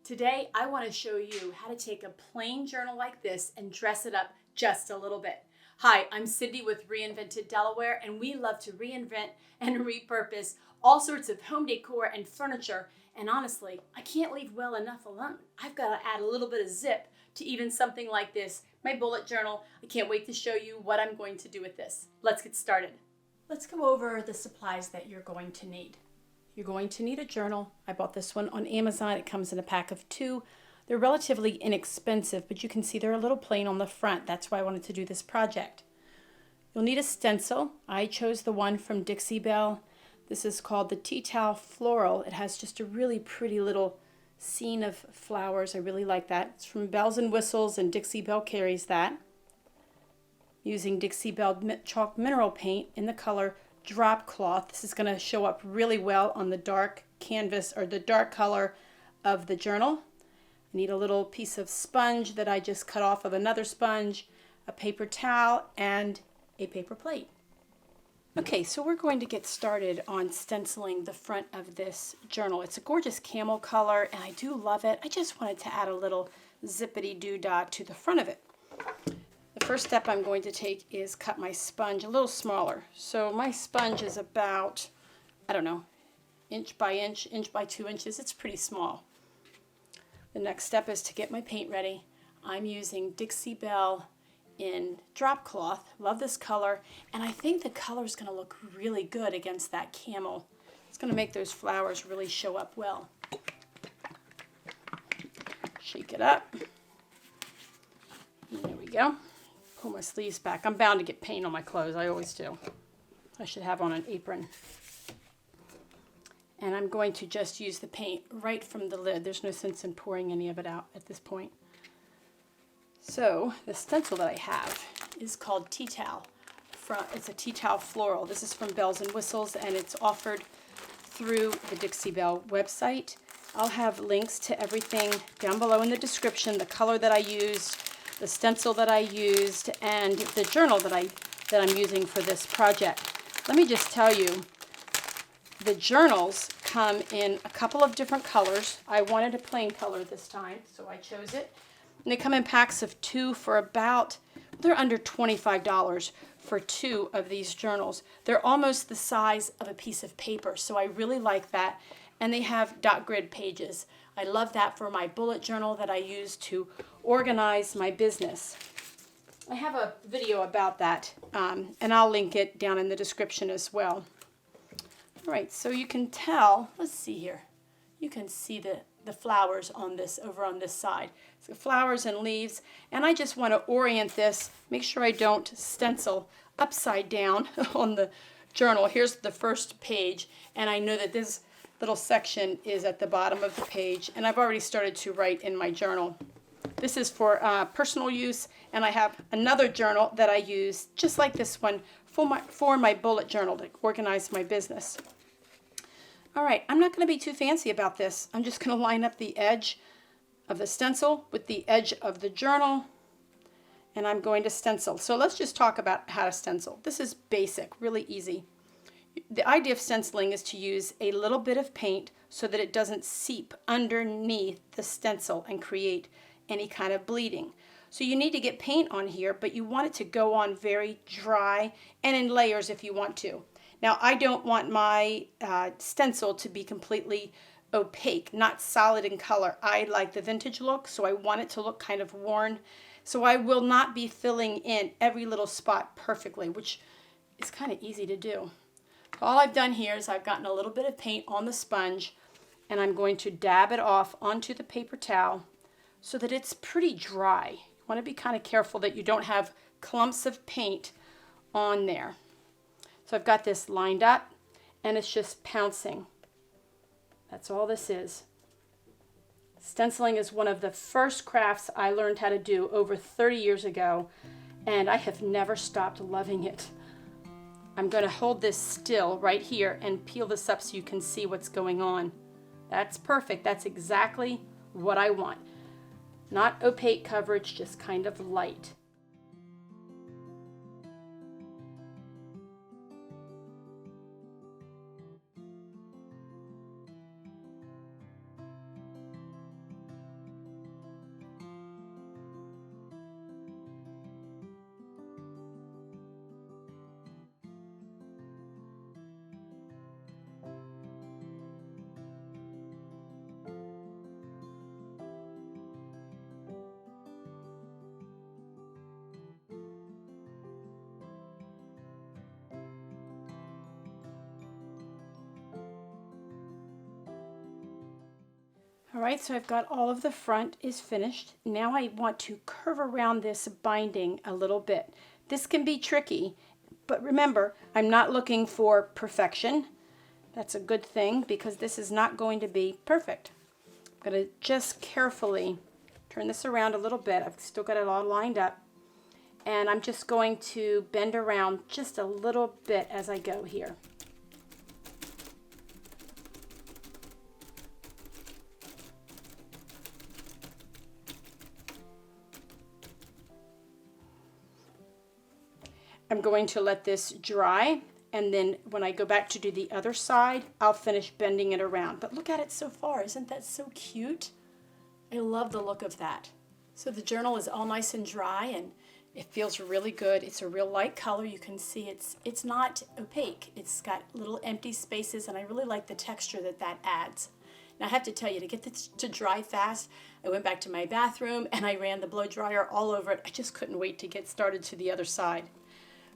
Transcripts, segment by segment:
Today, I want to show you how to take a plain journal like this and dress it up just a little bit. Hi, I'm Cindy with Reinvented Delaware, and we love to reinvent and repurpose all sorts of home decor and furniture. And honestly, I can't leave well enough alone. I've got to add a little bit of zip to even something like this, my bullet journal. I can't wait to show you what I'm going to do with this. Let's get started. Let's go over the supplies that you're going to need. You're going to need a journal. I bought this one on Amazon. It comes in a pack of 2. They're relatively inexpensive, but you can see they're a little plain on the front. That's why I wanted to do this project. You'll need a stencil. I chose the one from Dixie Belle. This is called the Tea Towel Floral. It has just a really pretty little scene of flowers. I really like that. It's from Bells and Whistles, and Dixie Belle carries that. Using Dixie Belle chalk mineral paint in the color Drop Cloth. This is going to show up really well on the dark canvas or the dark color of the journal. I need a little piece of sponge that I just cut off of another sponge, a paper towel, and a paper plate. Okay, so we're going to get started on stenciling the front of this journal. It's a gorgeous camel color, and I do love it. I just wanted to add a little zippity-doo-dah to the front of it. The first step I'm going to take is cut my sponge a little smaller. So my sponge is about, I don't know, inch by 2 inches. It's pretty small. The next step is to get my paint ready. I'm using Dixie Belle in Drop Cloth. Love this color, and I think the color is going to look really good against that camel. It's going to make those flowers really show up well. Shake it up. And there we go. Pull my sleeves back. I'm bound to get paint on my clothes. I always do. I should have on an apron. And I'm going to just use the paint right from the lid. There's no sense in pouring any of it out at this point. So the stencil that I have is called Tea Towel. It's a Tea Towel Floral. This is from Bells and Whistles, and it's offered through the Dixie Belle website. I'll have links to everything down below in the description, the color that I used, the stencil that I used, and the journal that I'm using for this project. Let me just tell you, the journals come in a couple of different colors. I wanted a plain color this time, so I chose it. And they come in packs of 2 for about, they're under $25 for 2 of these journals. They're almost the size of a piece of paper, so I really like that. And they have dot grid pages. I love that for my bullet journal that I use to organize my business. I have a video about that, and I'll link it down in the description as well. All right, so you can tell, let's see here. You can see the flowers on this, over on this side. So flowers and leaves, and I just want to orient this, make sure I don't stencil upside down on the journal. Here's the first page, and I know that this little section is at the bottom of the page, and I've already started to write in my journal. This is for personal use, and I have another journal that I use just like this one for my bullet journal to organize my business. All right, I'm not going to be too fancy about this. I'm just going to line up the edge of the stencil with the edge of the journal, and I'm going to stencil. So let's just talk about how to stencil. This is basic, really easy. The idea of stenciling is to use a little bit of paint so that it doesn't seep underneath the stencil and create any kind of bleeding. So you need to get paint on here, but you want it to go on very dry and in layers if you want to. Now, I don't want my stencil to be completely opaque, not solid in color. I like the vintage look, so I want it to look kind of worn. So I will not be filling in every little spot perfectly, which is kind of easy to do. All I've done here is I've gotten a little bit of paint on the sponge, and I'm going to dab it off onto the paper towel so that it's pretty dry. You want to be kind of careful that you don't have clumps of paint on there. So I've got this lined up, and it's just pouncing. That's all this is. Stenciling is one of the first crafts I learned how to do over 30 years ago, and I have never stopped loving it. I'm going to hold this still right here and peel this up so you can see what's going on. That's perfect. That's exactly what I want. Not opaque coverage, just kind of light. All right, so I've got all of the front is finished. Now I want to curve around this binding a little bit. This can be tricky, but remember, I'm not looking for perfection. That's a good thing because this is not going to be perfect. I'm going to just carefully turn this around a little bit. I've still got it all lined up. And I'm just going to bend around just a little bit as I go here. I'm going to let this dry, and then when I go back to do the other side, I'll finish bending it around. But look at it so far. Isn't that so cute? I love the look of that. So the journal is all nice and dry, and it feels really good. It's a real light color. You can see it's not opaque. It's got little empty spaces, and I really like the texture that adds. Now I have to tell you, to get this to dry fast, I went back to my bathroom and I ran the blow dryer all over it. I just couldn't wait to get started to the other side.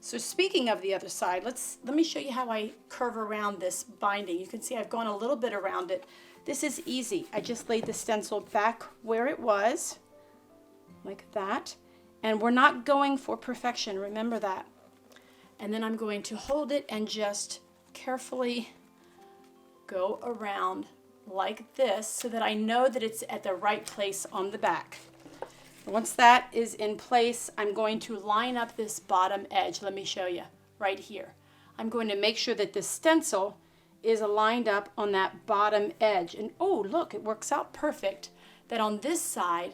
So speaking of the other side, let me show you how I curve around this binding. You can see I've gone a little bit around it. This is easy. I just laid the stencil back where it was, like that. And we're not going for perfection, remember that. And then I'm going to hold it and just carefully go around like this so that I know that it's at the right place on the back. Once that is in place, I'm going to line up this bottom edge. Let me show you right here. I'm going to make sure that the stencil is lined up on that bottom edge. And oh, look, it works out perfect that on this side,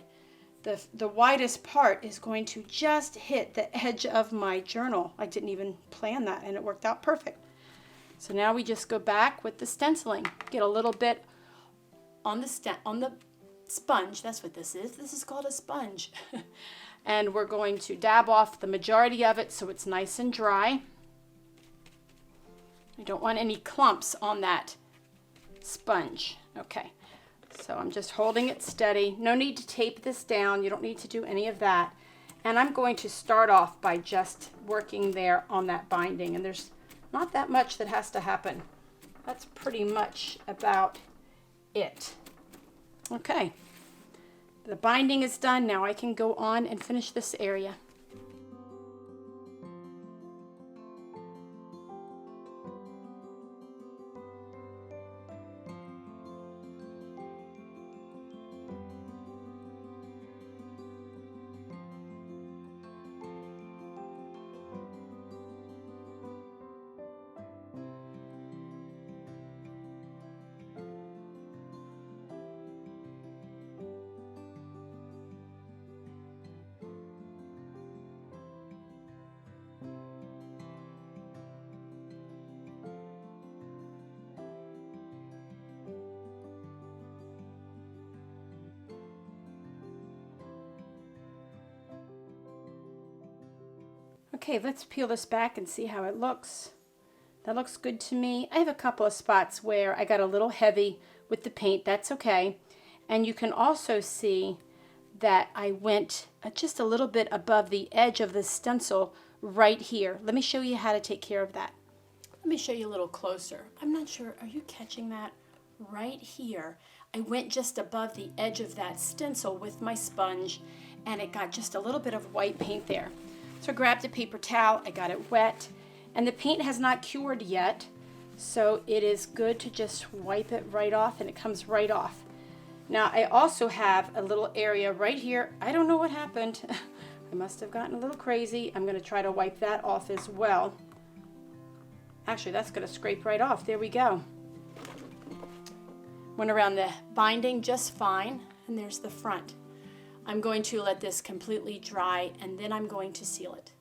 the widest part is going to just hit the edge of my journal. I didn't even plan that, and it worked out perfect. So now we just go back with the stenciling. Get a little bit on the sponge. That's what this is. This is called a sponge. And we're going to dab off the majority of it so it's nice and dry. I don't want any clumps on that sponge. Okay, so I'm just holding it steady. No need to tape this down. You don't need to do any of that. And I'm going to start off by just working there on that binding. And there's not that much that has to happen. That's pretty much about it. Okay, the binding is done. Now I can go on and finish this area. Okay, let's peel this back and see how it looks. That looks good to me. I have a couple of spots where I got a little heavy with the paint. That's okay. And you can also see that I went just a little bit above the edge of the stencil right here. Let me show you how to take care of that. Let me show you a little closer. I'm not sure, are you catching that? Right here, I went just above the edge of that stencil with my sponge, and it got just a little bit of white paint there. So I grabbed a paper towel, I got it wet, and the paint has not cured yet, so it is good to just wipe it right off, and it comes right off. Now I also have a little area right here. I don't know what happened. I must have gotten a little crazy. I'm going to try to wipe that off as well. Actually, that's going to scrape right off. There we go. Went around the binding just fine, and there's the front. I'm going to let this completely dry, and then I'm going to seal it.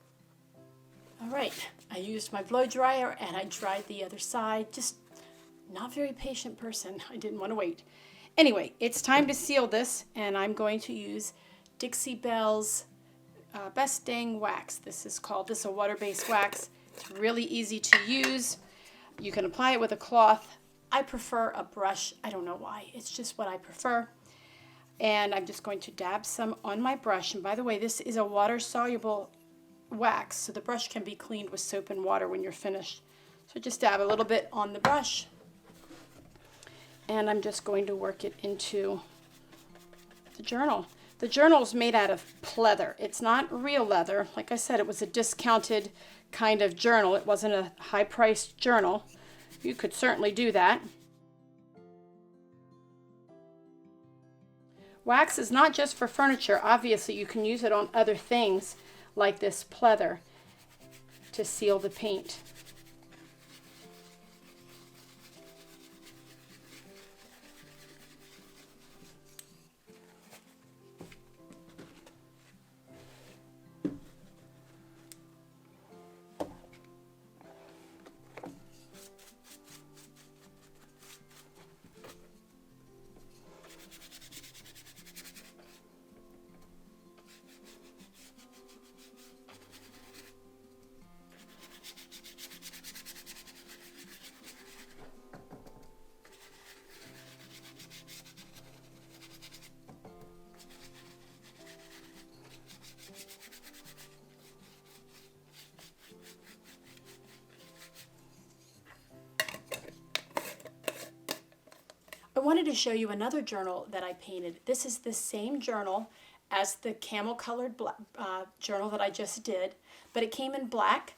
All right, I used my blow dryer and I dried the other side. Just not very patient person. I didn't want to wait. Anyway, it's time to seal this, and I'm going to use Dixie Belle's Best Dang Wax. This is a water-based wax. It's really easy to use. You can apply it with a cloth. I prefer a brush. I don't know why. It's just what I prefer. And I'm just going to dab some on my brush. And by the way, this is a water-soluble wax, so the brush can be cleaned with soap and water when you're finished. So just dab a little bit on the brush. and I'm just going to work it into the journal. The journal is made out of pleather. It's not real leather. Like I said, it was a discounted kind of journal. It wasn't a high-priced journal. You could certainly do that. Wax is not just for furniture. Obviously, you can use it on other things like this pleather to seal the paint. I wanted to show you another journal that I painted. This is the same journal as the camel colored journal that I just did, but it came in black,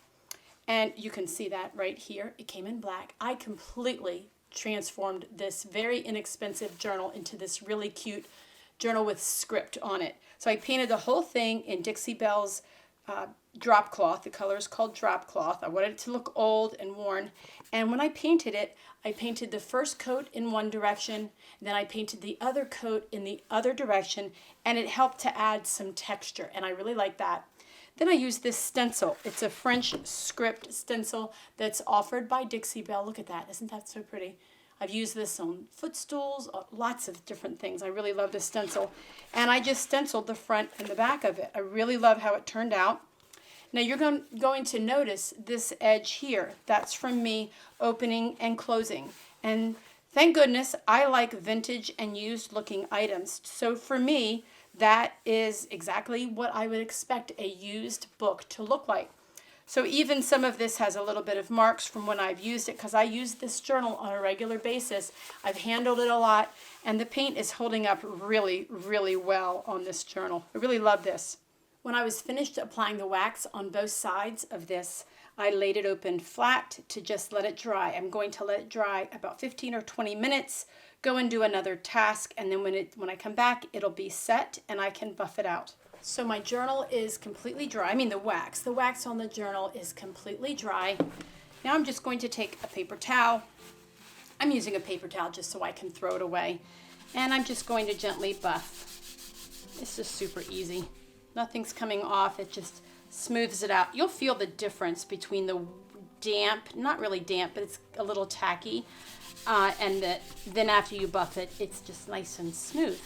and you can see that right here. It came in black. I completely transformed this very inexpensive journal into this really cute journal with script on it. So I painted the whole thing in Dixie Belle's drop cloth. The color is called drop cloth. I wanted it to look old and worn, and when I painted it, I painted the first coat in one direction, then I painted the other coat in the other direction, and it helped to add some texture, and I really like that. Then I used this stencil. It's a French script stencil that's offered by Dixie Belle. Look at that. Isn't that so pretty? I've used this on footstools, lots of different things. I really love this stencil. And I just stenciled the front and the back of it. I really love how it turned out. Now you're going to notice this edge here. That's from me opening and closing. And thank goodness I like vintage and used looking items. So for me, that is exactly what I would expect a used book to look like. So even some of this has a little bit of marks from when I've used it, because I use this journal on a regular basis. I've handled it a lot, and the paint is holding up really, really well on this journal. I really love this. When I was finished applying the wax on both sides of this, I laid it open flat to just let it dry. I'm going to let it dry about 15 or 20 minutes, go and do another task, and then when I come back, it'll be set and I can buff it out. So my journal is completely dry. I mean the wax on the journal is completely dry. Now I'm just going to take a paper towel. I'm using a paper towel just so I can throw it away. And I'm just going to gently buff. It's just super easy. Nothing's coming off, it just smooths it out. You'll feel the difference between the damp, not really damp, but it's a little tacky, and then after you buff it, it's just nice and smooth.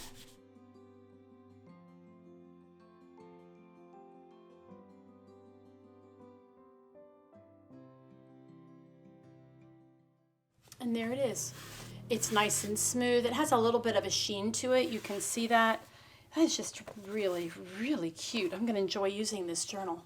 And there it is. It's nice and smooth. It has a little bit of a sheen to it. You can see that. That's just really, really cute. I'm going to enjoy using this journal.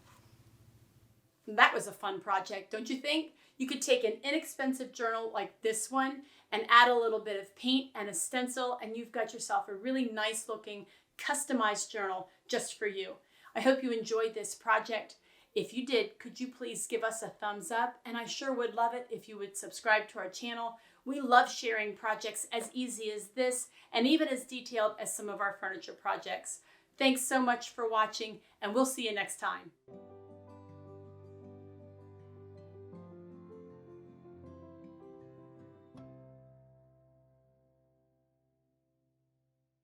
That was a fun project, don't you think? You could take an inexpensive journal like this one and add a little bit of paint and a stencil, and you've got yourself a really nice looking customized journal just for you. I hope you enjoyed this project. If you did, could you please give us a thumbs up? And I sure would love it if you would subscribe to our channel. We love sharing projects as easy as this and even as detailed as some of our furniture projects. Thanks so much for watching, and we'll see you next time.